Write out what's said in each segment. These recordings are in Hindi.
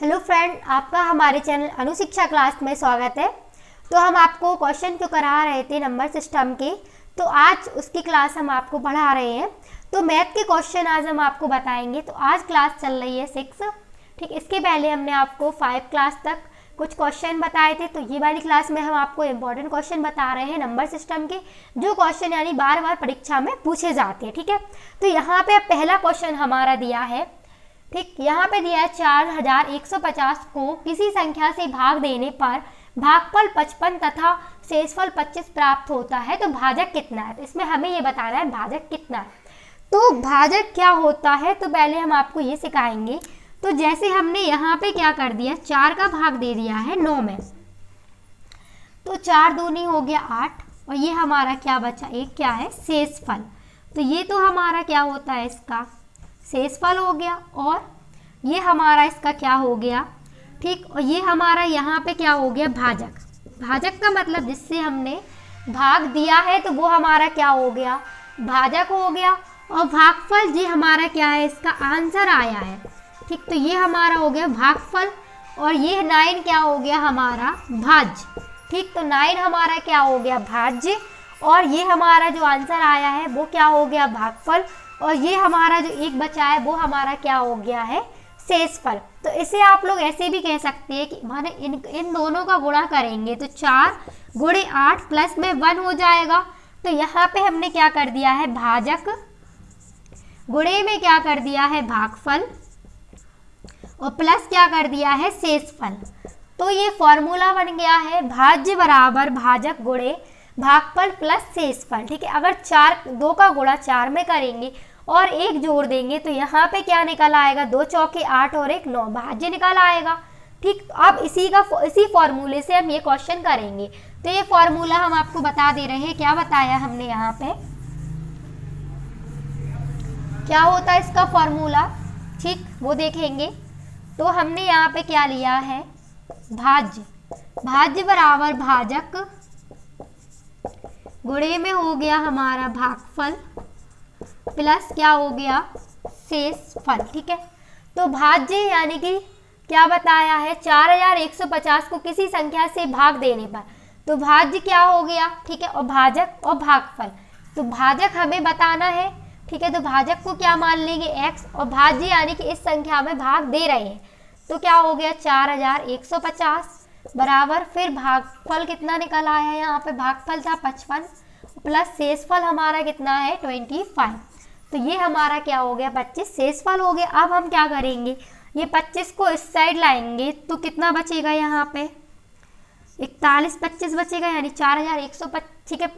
हेलो फ्रेंड, आपका हमारे चैनल अनुशिक्षा क्लास में स्वागत है। तो हम आपको क्वेश्चन जो करा रहे थे नंबर सिस्टम के, तो आज उसकी क्लास हम आपको पढ़ा रहे हैं। तो मैथ के क्वेश्चन आज हम आपको बताएंगे। तो आज क्लास चल रही है 6, ठीक। इसके पहले हमने आपको 5 क्लास तक कुछ क्वेश्चन बताए थे। तो ये वाली क्लास में हम आपको इम्पोर्टेंट क्वेश्चन बता रहे हैं नंबर सिस्टम के, जो क्वेश्चन यानी बार बार परीक्षा में पूछे जाते हैं, ठीक है। तो यहाँ पे पहला क्वेश्चन हमारा दिया है, ठीक। यहाँ पे दिया है 4150 को किसी संख्या से भाग देने पर भागफल 55 तथा शेषफल 25 प्राप्त होता है, तो भाजक कितना है। तो इसमें हमें ये बताना है भाजक कितना है। तो भाजक क्या होता है, तो पहले हम आपको ये सिखाएंगे। तो जैसे हमने यहाँ पे क्या कर दिया, 4 का भाग दे दिया है 9 में, तो 4 दूनी हो गया 8, और ये हमारा क्या बचा, एक क्या है शेषफल। तो ये तो हमारा क्या होता है, इसका शेषफल हो गया, और ये हमारा इसका क्या हो गया, ठीक। और ये हमारा यहाँ पे क्या हो गया, भाजक। भाजक का मतलब जिससे हमने भाग दिया है तो वो हमारा क्या हो गया, भाजक हो गया। और भागफल जी हमारा क्या है, इसका आंसर आया है, ठीक। तो ये हमारा हो गया भागफल, और ये 9 क्या हो गया हमारा भाज्य, ठीक। तो 9 हमारा क्या हो गया भाज्य, और ये हमारा जो आंसर आया है वो क्या हो गया भागफल, और ये हमारा जो एक बचा है वो हमारा क्या हो गया है शेषफल। तो इसे आप लोग ऐसे भी कह सकते हैं कि माने इन दोनों का गुणा करेंगे तो 4 गुणे 8 प्लस में 1 हो जाएगा। तो यहाँ पे हमने क्या कर दिया है भाजक, गुणे में क्या कर दिया है भागफल, और प्लस क्या कर दिया है शेषफल। तो ये फॉर्मूला बन गया है भाज्य बराबर भाजक गुणे भागफल प्लस शेषफल, ठीक है। अगर 2 का गुणा 4 में करेंगे और 1 जोड़ देंगे तो यहाँ पे क्या निकल आएगा, 2 चौके 8 और 1 9, भाज्य निकल आएगा, ठीक। अब इसी फॉर्मूले से हम ये क्वेश्चन करेंगे। तो ये फॉर्मूला हम आपको बता दे रहे हैं, क्या बताया हमने यहाँ पे, क्या होता है इसका फॉर्मूला, ठीक, वो देखेंगे। तो हमने यहाँ पे क्या लिया है भाज्य, भाज्य बराबर भाजक गुणे में हो गया हमारा भागफल प्लस क्या हो गया शेषफल, ठीक है। तो भाज्य यानी कि क्या बताया है 4150 को किसी संख्या से भाग देने पर, तो भाज्य क्या हो गया, ठीक है। और भाजक और भागफल, तो भाजक हमें बताना है, ठीक है। तो भाजक को क्या मान लेंगे x, और भाज्य यानी कि इस संख्या में भाग दे रहे हैं, तो क्या हो गया 4150 बराबर, फिर भागफल कितना निकल आया है, यहाँ पे भागफल था 55 प्लस शेषफल हमारा कितना है 25। तो ये हमारा क्या हो गया 25 शेषफल हो गया। अब हम क्या करेंगे, ये 25 को इस साइड लाएंगे तो कितना बचेगा, यहाँ पे 41 25 बचेगा, यानी 4150, ठीक है,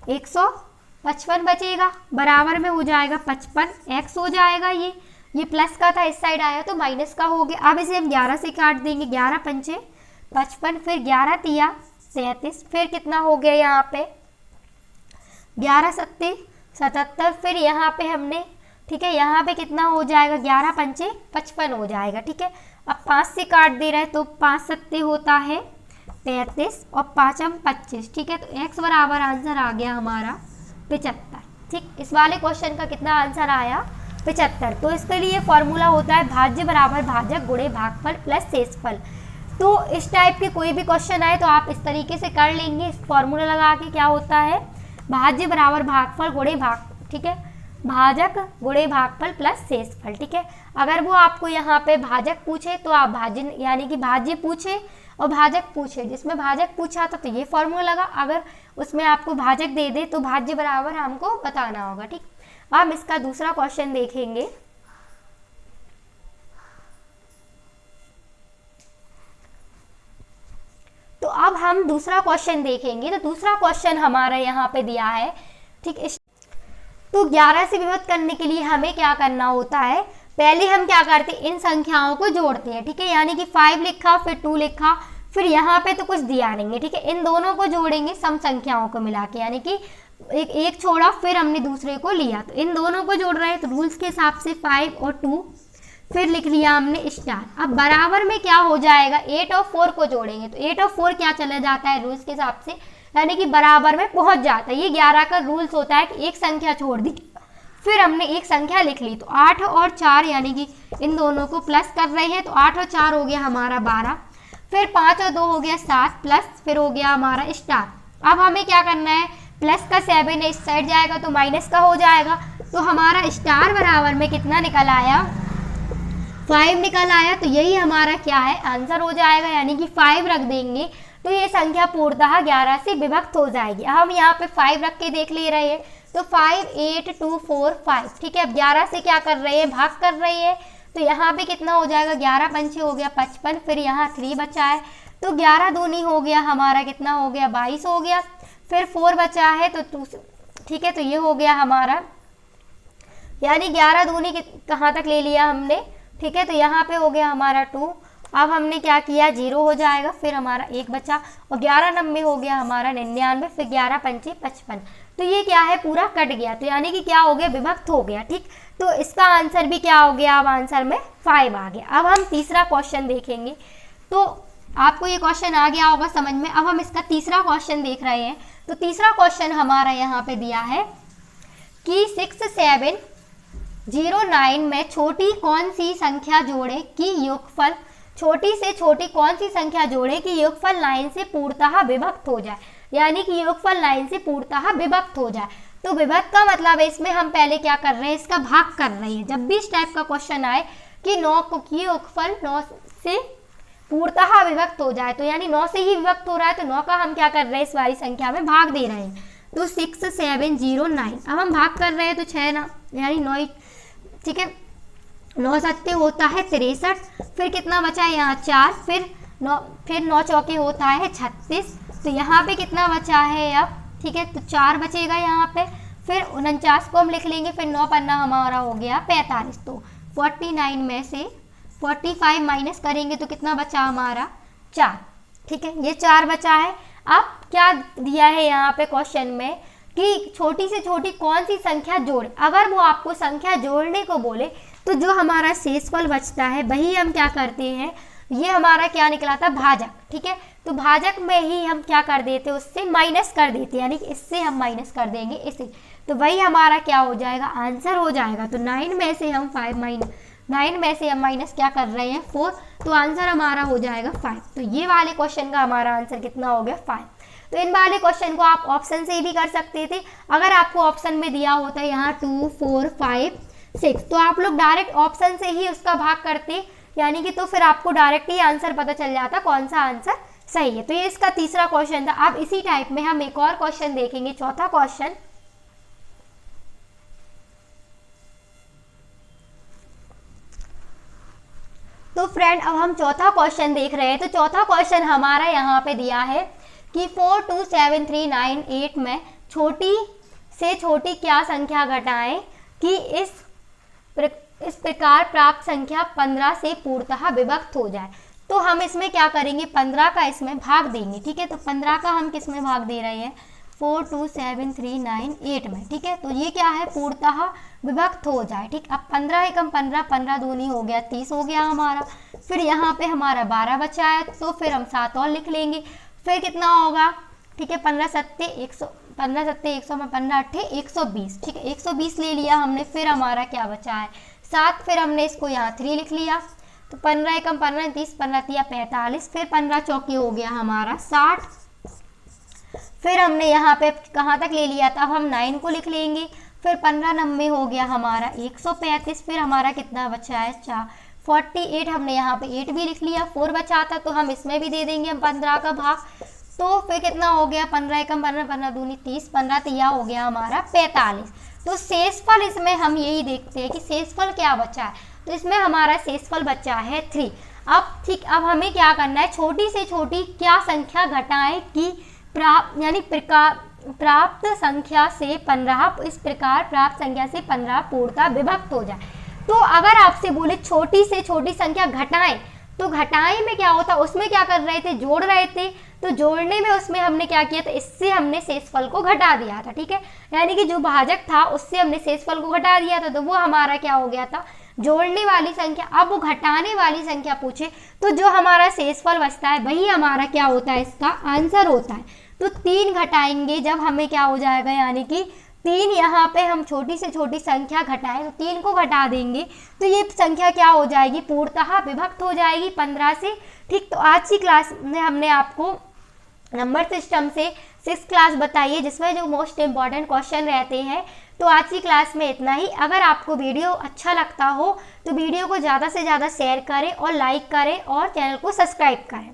155 बचेगा, बराबर में हो जाएगा 55 x हो जाएगा। ये प्लस का था, इस साइड आया तो माइनस का हो गया। अब इसे हम 11 से काट देंगे, 11 पंचे 55, फिर 11 तिया 37, फिर कितना हो गया यहाँ पे 11 सत्ते 77, फिर यहाँ पे हमने, ठीक है, यहाँ पे कितना हो जाएगा 11 पंचे 55 हो जाएगा, ठीक है। अब 5 से काट दे रहे हैं तो 5 सत्ते होता है 33 और 5 25, ठीक है। तो x बराबर आंसर आ गया हमारा 75, ठीक। इस वाले क्वेश्चन का कितना आंसर आया 75। तो इसके लिए फॉर्मूला होता है भाज्य बराबर भाजक गुणे भागफल प्लस शेषफल। तो इस टाइप के कोई भी क्वेश्चन आए तो आप इस तरीके से कर लेंगे, इस फॉर्मूला लगा के, क्या होता है भाज्य बराबर भागफल गुणे भाग, ठीक है, भाजक गुणे भागफल प्लस शेषफल, ठीक है। अगर वो आपको यहाँ पे भाजक पूछे तो आप भाज्य यानी कि भाज्य पूछे, और भाजक पूछे, जिसमें भाजक पूछा था तो ये फॉर्मूला लगा, अगर उसमें आपको भाजक दे दे तो भाज्य बराबर हमको बताना होगा, ठीक। हम इसका दूसरा क्वेश्चन देखेंगे। तो अब हम दूसरा क्वेश्चन देखेंगे। तो दूसरा क्वेश्चन हमारा यहाँ पे दिया है, ठीक। तो 11 से विभक्त करने के लिए हमें क्या करना होता है, पहले हम क्या करते हैं इन संख्याओं को जोड़ते हैं, ठीक है। यानी कि 5 लिखा, फिर 2 लिखा, फिर यहाँ पे तो कुछ दिया नहीं है, ठीक है। इन दोनों को जोड़ेंगे सम संख्याओं को मिला के, यानी कि एक छोड़ा फिर हमने दूसरे को लिया, तो इन दोनों को जोड़ रहे हैं। तो रूल्स के हिसाब से 5 और 2, फिर लिख लिया हमने स्टार। अब बराबर में क्या हो जाएगा, 8 और 4 को जोड़ेंगे, तो 8 और 4 क्या चला जाता है रूल्स के हिसाब से, यानी कि बराबर में पहुंच जाता है। ये 11 का रूल्स होता है कि एक संख्या छोड़ दी फिर हमने एक संख्या लिख ली, तो 8 और 4 यानी कि इन दोनों को प्लस कर रहे हैं, तो 8 और 4 हो गया हमारा 12, फिर 5 और 2 हो गया 7 प्लस फिर हो गया हमारा स्टार। अब हमें क्या करना है, प्लस का 7 इस साइड जाएगा तो माइनस का हो जाएगा, तो हमारा स्टार बराबर में कितना निकल आया, 5 निकल आया। तो यही हमारा क्या है, आंसर हो जाएगा, यानी कि 5 रख देंगे तो ये संख्या पूर्णतः 11 से विभक्त हो जाएगी। हम यहाँ पे 5 रख के देख ले रहे हैं, तो 5 8 2 4 5, ठीक है। अब 11 से क्या कर रहे हैं, भाग कर रहे हैं, तो यहाँ पे कितना हो जाएगा, 11 पंचे हो गया 55, फिर यहाँ 3 बचा है, तो 11 दूनी हो गया हमारा कितना हो गया, 22 हो गया, फिर 4 बचा है तो 2, ठीक है। तो ये हो गया हमारा, यानी 11 दूनी कहाँ तक ले लिया हमने, ठीक है। तो यहाँ पे हो गया हमारा 2, अब हमने क्या किया, 0 हो जाएगा, फिर हमारा 1 बचा, और 11 नंबे हो गया हमारा 99, फिर 11 पंचे 55, तो ये क्या है, पूरा कट गया, तो यानी कि क्या हो गया, विभक्त हो गया, ठीक। तो इसका आंसर भी क्या हो गया, अब आंसर में 5 आ गया। अब हम तीसरा क्वेश्चन देखेंगे, तो आपको ये क्वेश्चन आ गया होगा समझ में। अब हम इसका तीसरा क्वेश्चन देख रहे हैं, तो तीसरा क्वेश्चन हमारा यहाँ पे दिया है कि 6709 में छोटी कौन सी संख्या जोड़े कि योगफल, छोटी से छोटी कौन सी संख्या जोड़े कि योगफल 9 से पूर्णतः विभक्त हो जाए, यानी कि योगफल 9 से पूर्णतः विभक्त हो जाए। तो विभक्त का मतलब है, इसमें हम पहले क्या कर रहे हैं, इसका भाग कर रहे हैं। जब भी इस टाइप का क्वेश्चन आए कि 9 को की योगफल 9 से पूर्णतः विभक्त हो जाए, तो यानी 9 से ही विभक्त हो रहा है, तो 9 का हम क्या कर रहे हैं, इस वाली संख्या में भाग दे रहे हैं। तो 6709, अब हम भाग कर रहे हैं, तो 6 ना यानी 9, ठीक है, 9 सत्ते होता है 63, फिर कितना बचा है यहाँ 4, फिर 9 चौके होता है 36, तो यहाँ पे कितना बचा है अब, ठीक है, तो 4 बचेगा यहाँ पे, फिर 49 को हम लिख लेंगे, फिर 9 पन्ना हमारा हो गया 45, तो 49 में से 45 माइनस करेंगे तो कितना बचा हमारा 4, ठीक है, ये 4 बचा है। अब क्या दिया है यहाँ पे क्वेश्चन में कि छोटी से छोटी कौन सी संख्या जोड़े, अगर वो आपको संख्या जोड़ने को बोले तो जो हमारा शेषफल बचता है वही हम क्या करते हैं, ये हमारा क्या निकला था, भाजक, ठीक है। तो भाजक में ही हम क्या कर देते हैं, उससे माइनस कर देते हैं, यानी कि इससे हम माइनस कर देंगे इसे, तो वही हमारा क्या हो जाएगा, आंसर हो जाएगा। तो 9 में से हम 9 में से हम माइनस क्या कर रहे हैं 4, तो आंसर हमारा हो जाएगा 5। तो ये वाले क्वेश्चन का हमारा आंसर कितना हो गया 5। तो इन वाले क्वेश्चन को आप ऑप्शन से भी कर सकते थे, अगर आपको ऑप्शन में दिया होता है यहाँ 2 4 5 6, तो आप लोग डायरेक्ट ऑप्शन से ही उसका भाग करते, यानी कि तो फिर आपको डायरेक्ट ही आंसर पता चल जाता कौन सा आंसर सही है। तो ये इसका तीसरा क्वेश्चन था। अब इसी टाइप में हम एक और क्वेश्चन देखेंगे, चौथा क्वेश्चन। तो फ्रेंड अब हम चौथा क्वेश्चन देख रहे हैं, तो चौथा क्वेश्चन हमारा यहाँ पे दिया है कि 427398 में छोटी से छोटी क्या संख्या घटाएं कि इस प्रकार प्राप्त संख्या 15 से पूर्णतः विभक्त हो जाए। तो हम इसमें क्या करेंगे, 15 का इसमें भाग देंगे, ठीक है। तो 15 का हम किस में भाग दे रहे हैं, 427398 में, ठीक है। तो ये क्या है, पूर्णतः विभक्त हो जाए, ठीक। अब 15 एकम 15, 15 दूनी हो गया 30 हो गया हमारा, फिर यहाँ पे हमारा 12 बचा है, तो फिर हम 7 और लिख लेंगे, फिर कितना होगा, ठीक है, 15 सत्ते 100, 15 सत्ते 100 में 15 अट्ठे 120, ठीक है, 120 ले लिया हमने। फिर हमारा क्या बचा है 7, फिर हमने इसको यहाँ 3 लिख लिया, तो 15 एकम 15 30, 15 तिया 45, फिर 15 चौकी हो गया हमारा 60, फिर हमने यहाँ पे कहाँ तक ले लिया था, अब हम 9 को लिख लेंगे, फिर 15 नंबे हो गया हमारा 135, फिर हमारा कितना बचा है 48, हमने यहाँ पे 8 भी लिख लिया, 4 बचा था तो हम इसमें भी दे देंगे हम 15 का भाग, तो फिर कितना हो गया 15 एकम 15, 15 दूनी 30, 15 तिया हो गया हमारा 45। तो शेषफल इसमें हम यही देखते हैं कि शेषफल क्या बचा है, तो इसमें हमारा शेषफल बचा है 3। अब ठीक, अब हमें क्या करना है, छोटी से छोटी क्या संख्या घटाएं कि प्राप्त संख्या से 15, इस प्रकार प्राप्त संख्या से 15 पूर्णतः विभक्त हो जाए। तो अगर आपसे बोले छोटी से छोटी संख्या घटाएं, तो घटाएं में क्या होता, उसमें क्या कर रहे थे, जोड़ रहे थे, तो जोड़ने में उसमें हमने क्या किया था, इससे हमने शेषफल को घटा दिया था, ठीक है। यानी कि जो भाजक था उससे हमने शेषफल को घटा दिया था, तो वो हमारा क्या हो गया था, जोड़ने वाली संख्या। अब वो घटाने वाली संख्या पूछे तो जो हमारा शेषफल बचता है वही हमारा क्या होता है, इसका आंसर होता है। तो 3 घटाएंगे जब हमें क्या हो जाएगा, यानी कि 3 यहाँ पे हम छोटी से छोटी संख्या घटाएं तो 3 को घटा देंगे तो ये संख्या क्या हो जाएगी, पूर्णतः विभक्त हो जाएगी 15 से। ठीक, तो आज की क्लास में हमने आपको नंबर सिस्टम से 6th क्लास बताई है जिसमें जो मोस्ट इम्पॉर्टेंट क्वेश्चन रहते हैं। तो आज की क्लास में इतना ही। अगर आपको वीडियो अच्छा लगता हो तो वीडियो को ज़्यादा से ज़्यादा शेयर करें और लाइक करें और चैनल को सब्सक्राइब करें।